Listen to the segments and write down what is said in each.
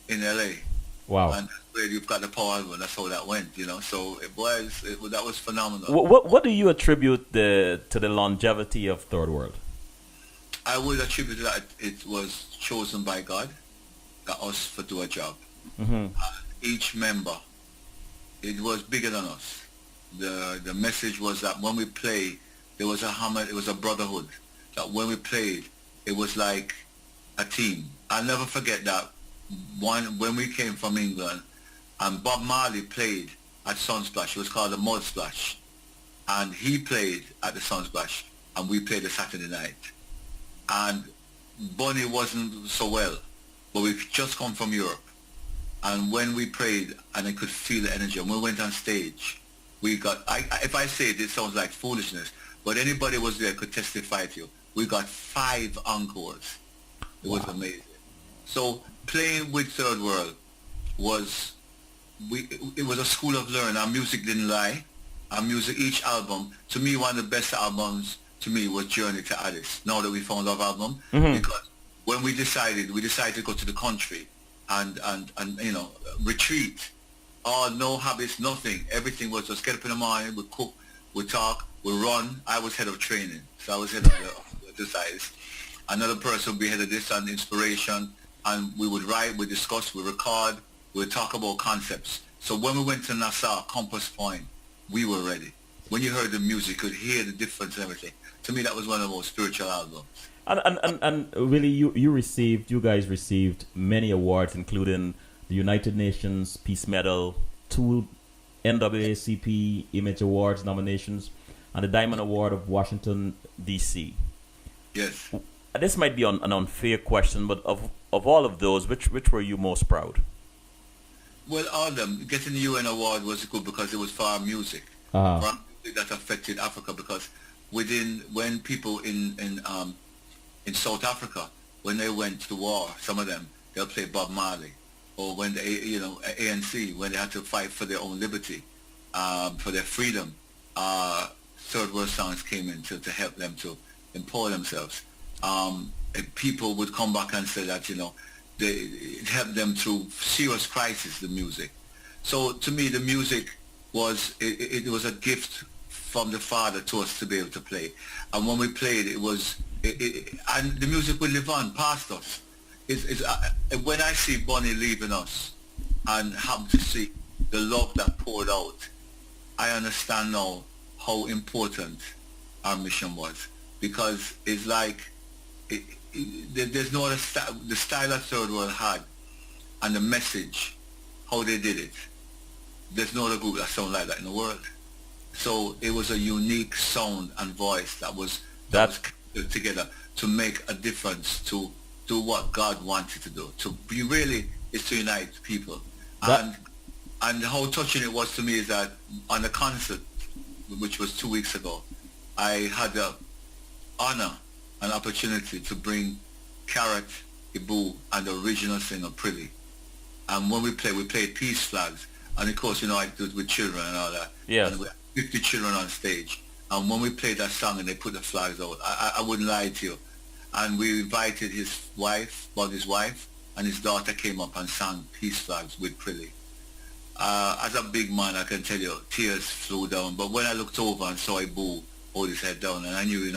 in LA. Wow. And that's where you've got the power album. That's how that went, So that was phenomenal. What do you attribute to the longevity of Third World? I would attribute that it was chosen by God, got us to do a job. Hmm. Each member, it was bigger than us. The message was that when we play, there was a hammer, it was a brotherhood. That when we played, it was like a team. I'll never forget that one when we came from England, and Bob Marley played at Sunsplash. It was called the Mud Splash, and he played at the Sunsplash, and we played the Saturday night. And Bonnie wasn't so well, but we just come from Europe. And when we prayed, and I could feel the energy, and we went on stage, we got, if I say it, it sounds like foolishness, but anybody was there could testify to you. We got 5 encores. It was amazing. So playing with Third World was, it was a school of learning. Our music didn't lie. Our music, each album, to me, one of the best albums to me was Journey to Alice, Now That We Found Love album, because when we decided to go to the country and retreat. No habits, nothing. Everything was just get up in the morning, we cook, we talk, we run. I was head of training, so I was head of the exercise. Another person would be head of this and inspiration, and we would write, we discuss, we record, we would talk about concepts. So when we went to Nassau, Compass Point, we were ready. When you heard the music, you could hear the difference and everything. To me, that was one of the most spiritual albums. And really, you guys received many awards, including the United Nations Peace Medal, 2 NAACP Image Awards nominations, and the Diamond Award of Washington D.C. Yes. This might be an unfair question, but of all of those, which were you most proud? Well, all of them. Getting the UN award was good because it was for our music, Uh-huh. for our music that affected Africa. Because when people in South Africa, when they went to war, some of them they'll play Bob Marley, or when the ANC, when they had to fight for their own liberty, for their freedom, third world songs came in to help them to empower themselves. People would come back and say that it helped them through serious crisis. The music. So to me, the music was it was a gift from the Father to us to be able to play. And when we played, and the music will live on past us. When I see Bonnie leaving us and happen to see the love that poured out, I understand now how important our mission was, because it's like there's no other the style that Third World had and the message, how they did it. There's no other group that sound like that in the world. So it was a unique sound and voice that was put together to make a difference, to do what God wanted to do. To be really is to unite people. And how touching it was to me is that on the concert, which was 2 weeks ago, I had the honor and opportunity to bring Carrot, Ibu, and the original singer Prilly. And when we played Peace Flags. And of course, I do it with children and all that. Yes. And we had 50 children on stage. And when we played that song and they put the flags out, I wouldn't lie to you. And we invited his wife, Bobby's wife, and his daughter came up and sang Peace Flags with Prilly. As a big man, I can tell you, tears flew down. But when I looked over and saw Ibu hold his head down, and I knew,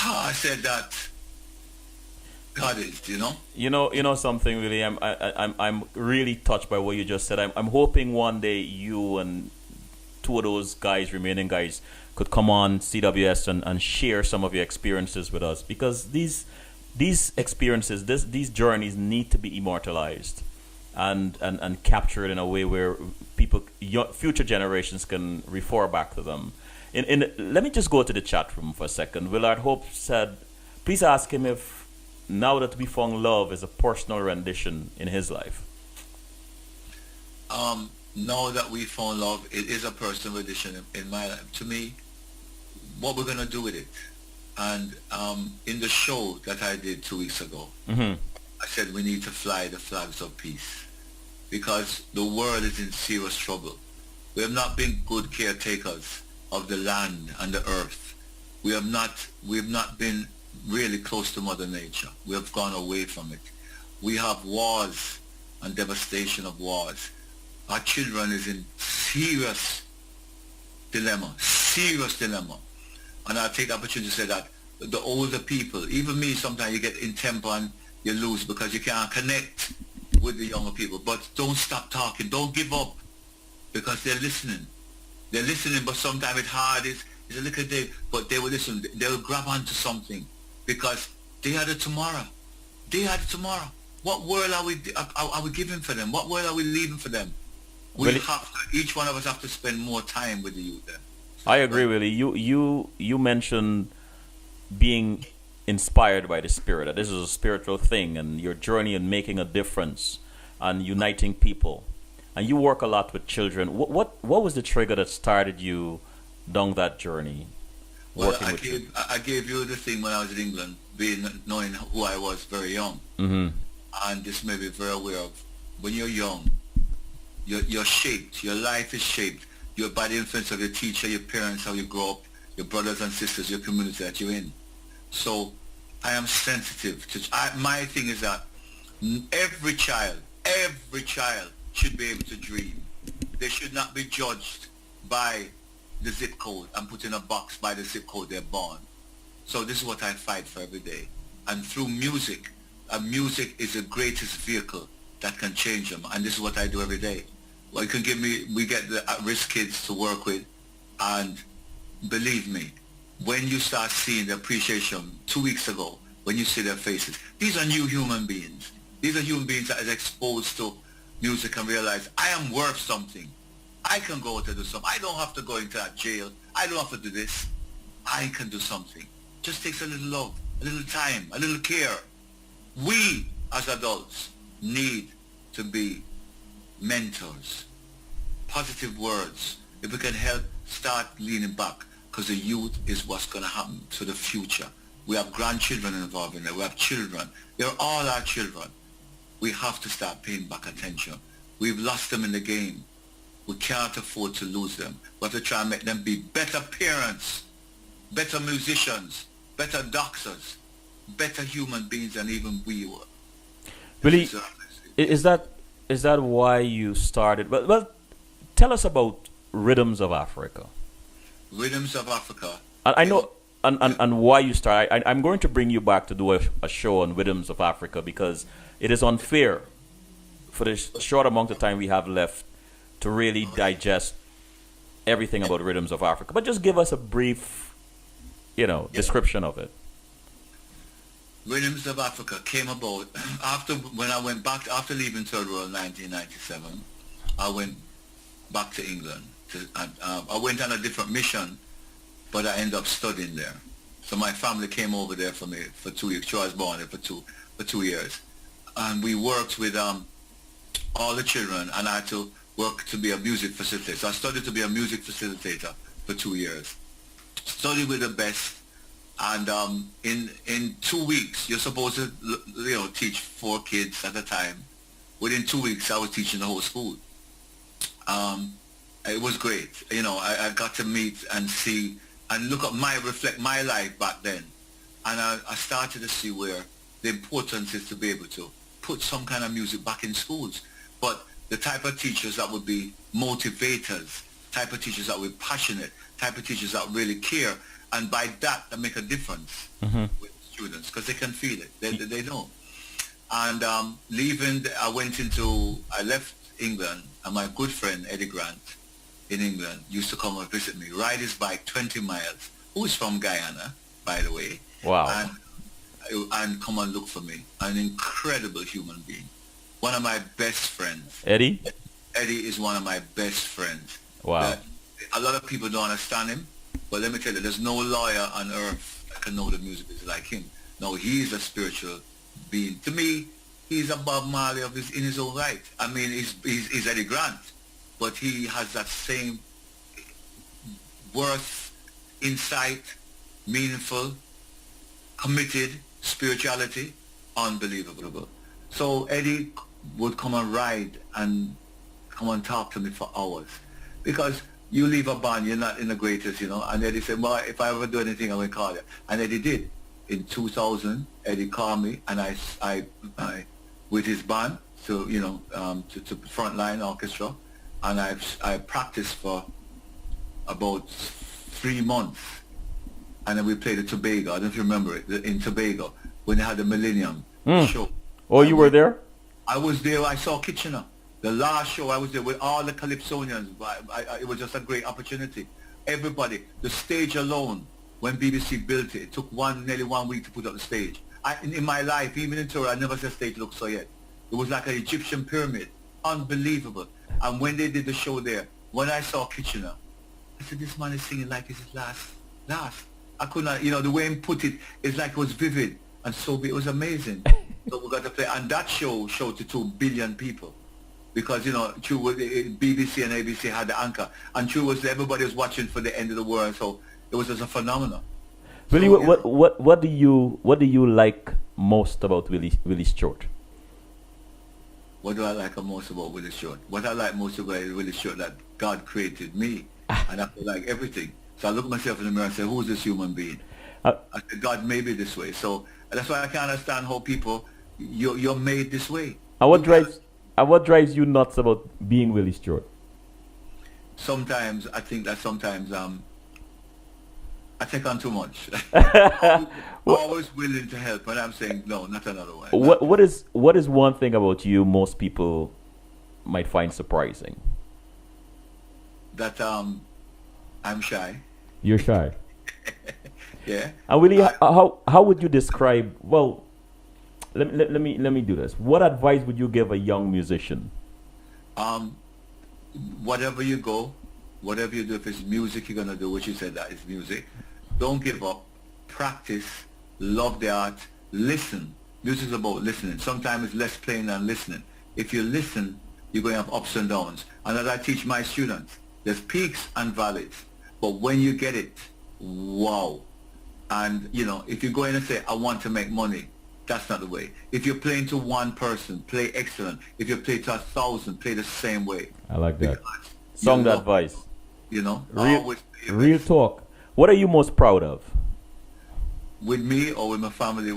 I said that God is, You know something, really. I'm really touched by what you just said. I'm hoping one day you and 2 of those remaining guys, could come on CWS and share some of your experiences with us, because these experiences, these journeys need to be immortalized and captured in a way where future generations can refer back to them. Let me just go to the chat room for a second. Willard Hope said, please ask him if Now That We Found Love is a personal rendition in his life. Now That We Found Love, it is a personal rendition in my life. To me, what we're going to do with it. And in the show that I did 2 weeks ago, I said we need to fly the flags of peace, because the world is in serious trouble. We have not been good caretakers of the land and the earth. We have not been really close to Mother Nature. We have gone away from it. We have wars and devastation of wars. Our children is in serious dilemma. And I'll take the opportunity to say that the older people, even me, sometimes you get in temper and you lose because you can't connect with the younger people. But don't stop talking. Don't give up, because they're listening. They're listening, but sometimes it's hard. It's a little day, but they will listen. They will grab onto something because they are the tomorrow. They are the tomorrow. What world are we giving for them? What world are we leaving for them? Each one of us have to spend more time with the youth then. I agree, Willie. You mentioned being inspired by the Spirit. That this is a spiritual thing, and your journey in making a difference and uniting people. And you work a lot with children. What was the trigger that started you down that journey? Well, I gave you the thing when I was in England, knowing who I was very young. Mm-hmm. And this may be very aware of, when you're young, you're shaped. Your life is shaped. You're by the influence of your teacher, your parents, how you grow up, your brothers and sisters, your community that you're in. So I am sensitive to. My thing is that every child should be able to dream. They should not be judged by the zip code and put in a box by the zip code they're born. So this is what I fight for every day. And through music, music is the greatest vehicle that can change them. And this is what I do every day. Well, we get the at-risk kids to work with, and believe me, when you start seeing the appreciation 2 weeks ago, when you see their faces, these are new human beings. These are human beings that are exposed to music and realize, I am worth something. I can go to do something. I don't have to go into that jail. I don't have to do this. I can do something. Just takes a little love, a little time, a little care. We, as adults, need to be mentors. Positive words. If we can help, start leaning back, because the youth is what's going to happen to the future. We have grandchildren involved in it. We have children. They're all our children. We have to start paying back attention. We've lost them in the game. We can't afford to lose them. We have to try and make them be better parents, better musicians, better doctors, better human beings than even we were. Really, is that why you started? Well, tell us about Rhythms of Africa. Rhythms of Africa. I know, and why you started. I'm going to bring you back to do a show on Rhythms of Africa, because it is unfair for the short amount of time we have left to really digest everything about Rhythms of Africa. But just give us a brief, description of it. Rhythms of Africa came about after leaving Third World in 1997. I went back to England. I went on a different mission, but I ended up studying there. So my family came over there for me for 2 years. So I was born there for 2 years, and we worked with all the children, and I had to work to be a music facilitator. So I studied to be a music facilitator for 2 years. Studied with the best. And in 2 weeks, you're supposed to teach 4 kids at a time. Within 2 weeks, I was teaching the whole school. It was great. I got to meet and see and reflect my life back then. And I started to see where the importance is to be able to put some kind of music back in schools. But the type of teachers that would be motivators, type of teachers that would be passionate, type of teachers that really care. And by that make a difference with students, because they can feel it. They know. And I left England, and my good friend Eddie Grant in England used to come and visit me, ride his bike 20 miles, who is from Guyana, by the way. Wow. And come and look for me. An incredible human being. One of my best friends. Eddie? Eddie is one of my best friends. Wow. A lot of people don't understand him. But let me tell you, there's no lawyer on earth that can know the music is like him. No, he's a spiritual being. To me, he's a Bob Marley in his own right. I mean, he's Eddie Grant, but he has that same worth, insight, meaningful, committed spirituality, unbelievable. So Eddie would come and ride and come and talk to me for hours, because you leave a band, you're not in the greatest, And Eddie said, well, if I ever do anything, I will call you. And Eddie did. In 2000, Eddie called me, and with his band to to frontline orchestra, and I practiced for about 3 months, and then we played at Tobago. I don't know if you remember it, in Tobago when they had the Millennium show. Oh, you were there? I was there. I saw Kitchener. The last show I was there with all the Calypsonians. It was just a great opportunity. Everybody, the stage alone, when BBC built it, it took nearly 1 week to put up the stage. In my life, even in Tour, I never saw a stage look so yet. It was like an Egyptian pyramid. Unbelievable. And when they did the show there, when I saw Kitchener, I said, this man is singing like it's his last. I could not, the way he put it, it's like it was vivid. And so it was amazing. So we got to play. And that show showed to 2 billion people. Because, True, BBC and ABC had the anchor. And True was, everybody was watching for the end of the world. So it was just a phenomenon. Willie, so, what do you like most about Willie Stewart? What do I like most about Willie Stewart? What I like most about Willie Stewart, that God created me, and I feel like everything. So I look at myself in the mirror and say, who's this human being? I said, God made me this way. So that's why I can't understand how people, you're made this way. And what drives you nuts about being Willie Stewart? Sometimes I think that I take on too much. Always willing to help, but I'm saying no, not another one. What is one thing about you most people might find surprising? That I'm shy. You're shy. Yeah. And Willie, how would you describe? Well, let me do this. What advice would you give a young musician? Whatever you go, whatever you do, if it's music you're gonna do, which you said that is music, don't give up. Practice. Love the art. Listen. Music is about listening. Sometimes it's less playing than listening. If you listen, you're going to have ups and downs. And as I teach my students, there's peaks and valleys. But when you get it, wow. And, if you go in and say, I want to make money, that's not the way. If you're playing to one person, play excellent. If you play to 1,000, play the same way. I like that. Song advice. Real talk. What are you most proud of? With me or with my family?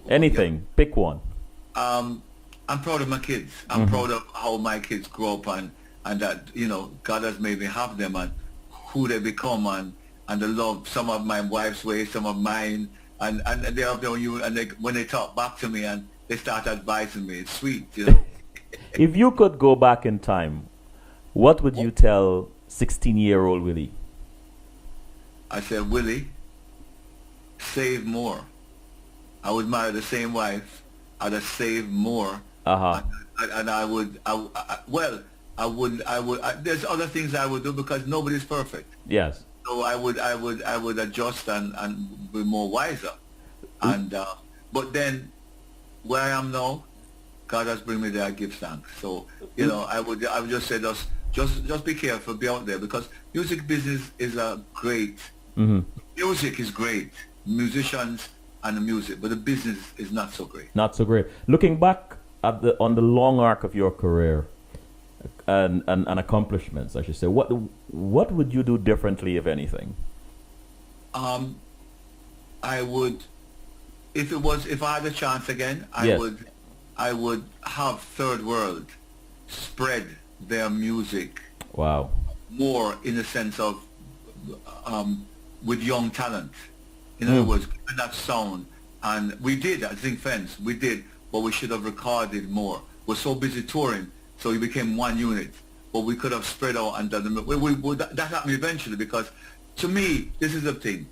Anything. Yeah. Pick one. I'm proud of my kids. I'm proud of how my kids grow up and that, God has made me have them and who they become and the love, some of my wife's ways, some of mine. And they have their own, and when they talk back to me and they start advising me, it's sweet, If you could go back in time, what would you tell 16-year-old Willie? I said, Willie, save more. I would marry the same wife. I'd have saved more. And I would. There's other things I would do because nobody's perfect. Yes. So I would adjust and be more wiser. And but then, where I am now, God has bring me there. I give thanks. So I would just say just be careful, be out there because music business is a great. Music is great. Musicians and the music, but the business is not so great. Not so great. Looking back at on the long arc of your career and accomplishments, I should say, what would you do differently, if anything? I would, if I had a chance again, I would have Third World spread their music. Wow. More in the sense of with young talent. In other words, that sound. And we did at Zinc Fence, but we should have recorded more. We're so busy touring, so we became one unit. But we could have spread out and done them. That happened eventually because, to me, this is the thing.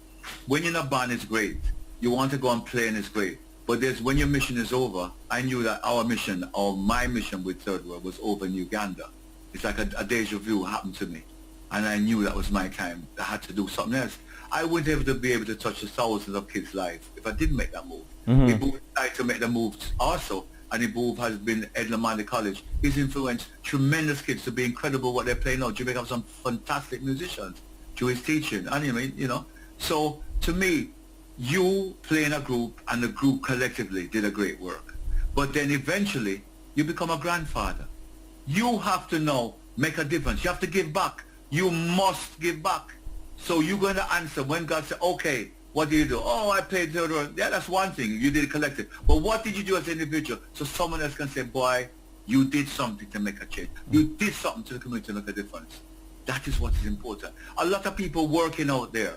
When you're in a band, it's great. You want to go and play and it's great. But when your mission is over, I knew that our mission, or my mission with Third World was over in Uganda. It's like a deja vu happened to me. And I knew that was my time. I had to do something else. I wouldn't be able to touch the thousands of kids' lives if I didn't make that move. If we decided to make the move also, and Ibuv has been at Lamanda College, he's influenced tremendous kids to be incredible what they're playing now. Jamaica have some fantastic musicians to his teaching. And so to me, you play in a group and the group collectively did a great work. But then eventually you become a grandfather. You have to now make a difference. You have to give back. You must give back. So you're going to answer when God says, okay, What do you do? Oh, I played the yeah, that's one thing. You did collective. But what did you do as an individual? So someone else can say, boy, you did something to make a change. You did something to the community to make a difference. That is what is important. A lot of people working out there,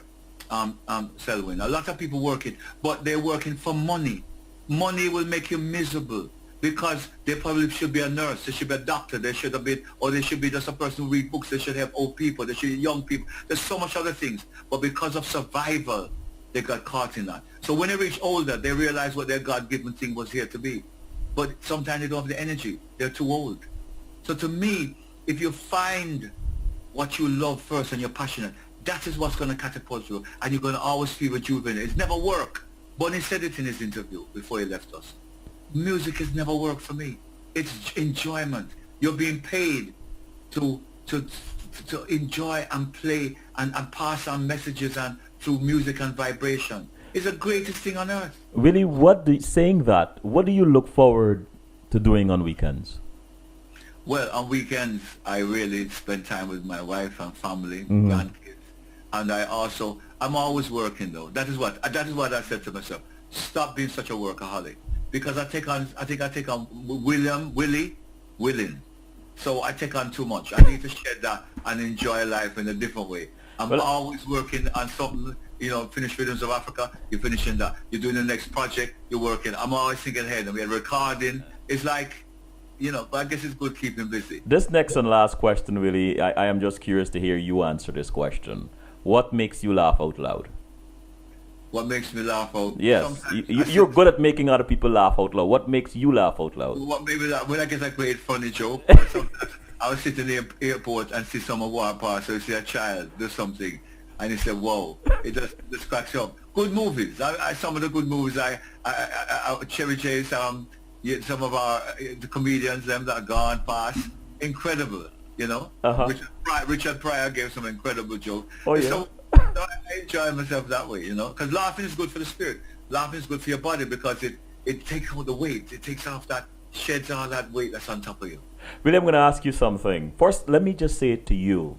Selwyn, a lot of people working, but they're working for money. Money will make you miserable because they probably should be a nurse, they should be a doctor, they should have been, or they should be just a person who read books, they should help old people, they should be young people. There's so much other things. But because of survival, they got caught in that. So when they reach older, they realize what their God-given thing was here to be. But sometimes they don't have the energy. They're too old. So to me, if you find what you love first and you're passionate, that is what's going to catapult you. And you're going to always feel rejuvenated. It's never worked. Bonnie said it in his interview before he left us. Music has never worked for me. It's enjoyment. You're being paid to enjoy and play and pass on messages and through music and vibration. It's the greatest thing on earth. Really, saying that, what do you look forward to doing on weekends? Well, on weekends, I really spend time with my wife and family, grandkids. And I'm always working though. That is what I said to myself. Stop being such a workaholic. Because I think I take on willing. So I take on too much. I need to shed that and enjoy life in a different way. I'm always working on something, finish Rhythms of Africa, you're finishing that. You're doing the next project, you're working. I'm always thinking ahead, and we're recording. It's like, but I guess it's good keeping busy. This next and last question, Willie, I am just curious to hear you answer this question. What makes you laugh out loud? What makes me laugh out? Yes, you're good at making other people laugh out loud. What makes you laugh out loud? What made me laugh? When I get a great funny joke, sometimes I was sitting in the airport and see someone walk past, so you see a child do something, and he said, "Whoa!" It just cracks you up. Good movies. Some of the good movies I cherry chase. Some of the comedians, them that are gone past, incredible. Richard Pryor gave some incredible jokes. Oh yeah. So I enjoy myself that way, because laughing is good for the spirit. Laughing is good for your body because it takes out the weight. It takes off sheds all that weight that's on top of you. William, I'm going to ask you something. First, let me just say it to you.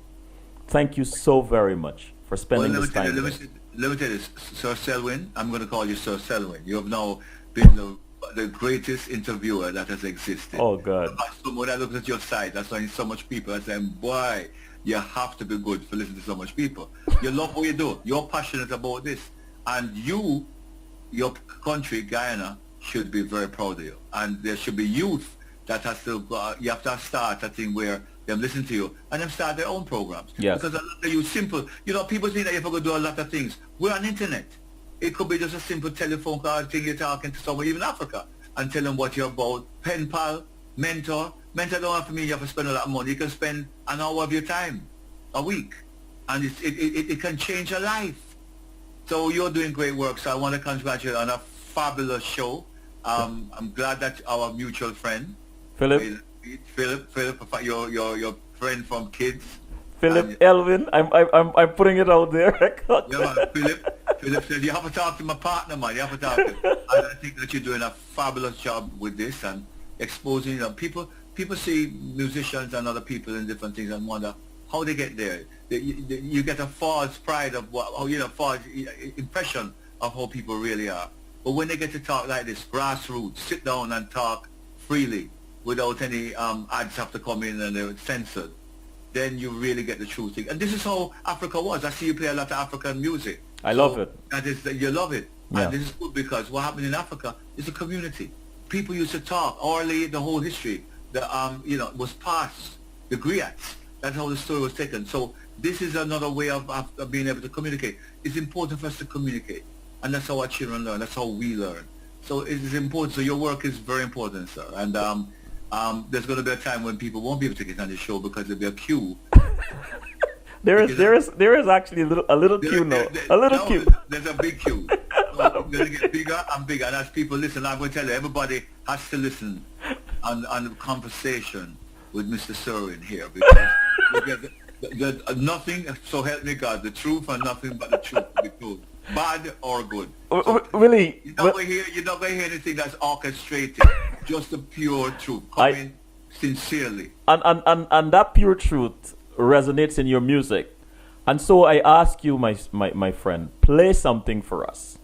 Thank you so very much for spending this time with us. Let me tell you this, Sir Selwyn. I'm going to call you Sir Selwyn. You have now been the greatest interviewer that has existed. Oh, God. So when I look at your site, I saw so much people. I said, boy, you have to be good for listening to so much people. You love what you do. You're passionate about this. And your country, Guyana, should be very proud of you. And there should be youth that has to, you have to start a thing where them listen to you and them start their own programs. Yes. Because a lot of you simple, people think that you're going to do a lot of things. We're on internet. It could be just a simple telephone call thing. You're talking to someone, even Africa, and tell them what you're about. Pen pal, mentor. Mentor don't have to mean you have to spend a lot of money. You can spend an hour of your time a week. And it can change your life. So you're doing great work. So I want to congratulate you on a fabulous show. I'm glad that our mutual friend, Philip, your friend from Kids, Philip Elvin. I'm putting it out there. Yeah, man, Philip said you have to talk to my partner, man. You have to talk to him. And I think that you're doing a fabulous job with this and exposing. People see musicians and other people in different things and wonder how they get there. You get a false pride of false impression of how people really are. But when they get to talk like this, grassroots, sit down and talk freely without any ads have to come in and they're censored, then you really get the true thing. And this is how Africa was. I see you play a lot of African music. I love it. You love it. Yeah. And this is good because what happened in Africa is a community. People used to talk orally, the whole history, was passed, the griots. That's how the story was taken. So this is another way of being able to communicate. It's important for us to communicate. And that's how our children learn. That's how we learn. So it is important. So your work is very important, sir. And there's going to be a time when people won't be able to get on the show because there'll be a queue. There is actually a little queue now. Queue. There's a big queue. So it's going to get bigger and bigger. And as people listen, I'm going to tell you, everybody has to listen on the conversation with Mr. Selwyn here because nothing, so help me God, the truth and nothing but the truth to be told. Bad or good. So really? You're not going to hear anything that's orchestrated. Just the pure truth. Coming sincerely. And that pure truth resonates in your music. And so I ask you, my friend, play something for us.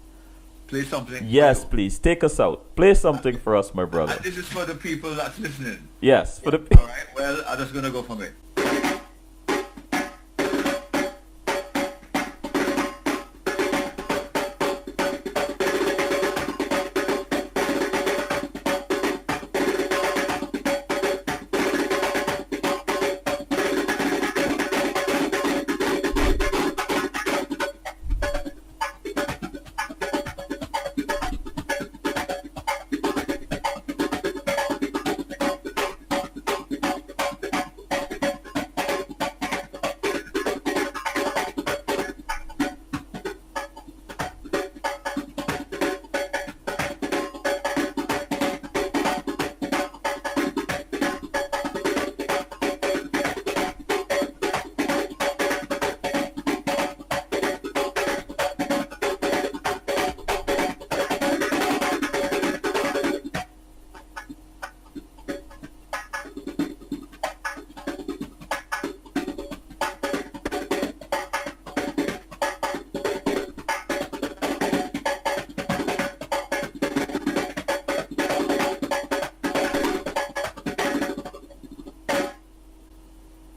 Play something? Yes, please. Take us out. Play something for us, my brother. And this is for the people that's listening. Yes, for the All right, well, I'm just going to go from it.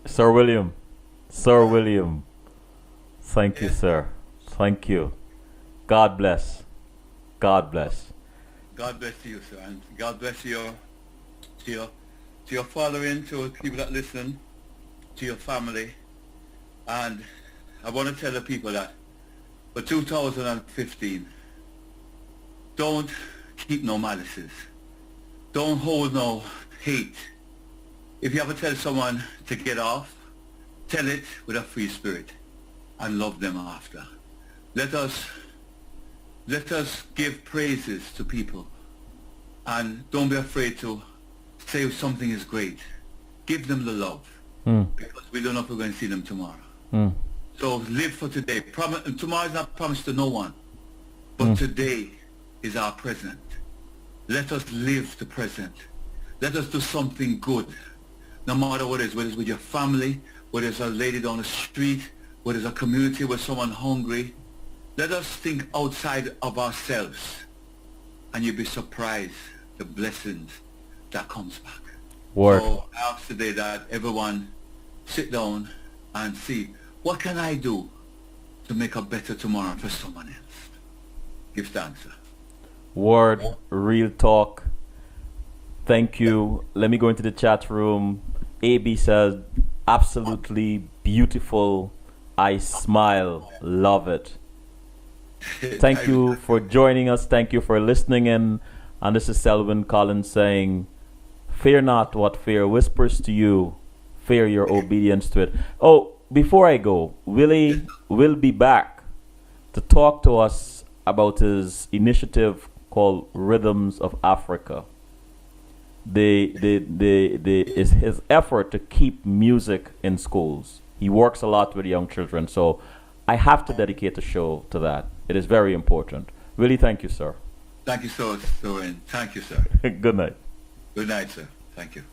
Sir William. Sir William. Thank you, sir. Thank you. God bless. God bless. God bless you, sir. And God bless to your following, to people that listen, to your family. And I want to tell the people that for 2015, don't keep no malices. Don't hold no hate. If you ever tell someone to get off, tell it with a free spirit and love them after. Let us give praises to people, and don't be afraid to say something is great. Give them the love, because we don't know if we're going to see them tomorrow. So live for today. Tomorrow is not promised to no one, but today is our present. Let us live the present. Let us do something good, no matter what it is, whether it's with your family, whether it's a lady down the street, whether it's a community with someone hungry. Let us think outside of ourselves, and you'll be surprised the blessings that comes back. Word. So I ask today that everyone sit down and see, what can I do to make a better tomorrow for someone else? Give thanks, sir. Word, real talk. Thank you. Let me go into the chat room. AB says, absolutely beautiful. I smile. Love it. Thank you for joining us. Thank you for listening in. And this is Selwyn Collins saying, fear not what fear whispers to you. Fear your obedience to it. Oh, before I go, Willie will be back to talk to us about his initiative called Rhythms of Africa. Is his effort to keep music in schools. He works a lot with young children, so I have to dedicate a show to that. It is very important. Willie, thank you, sir. Thank you, sir. Thank you, sir. Good night. Good night, sir. Thank you.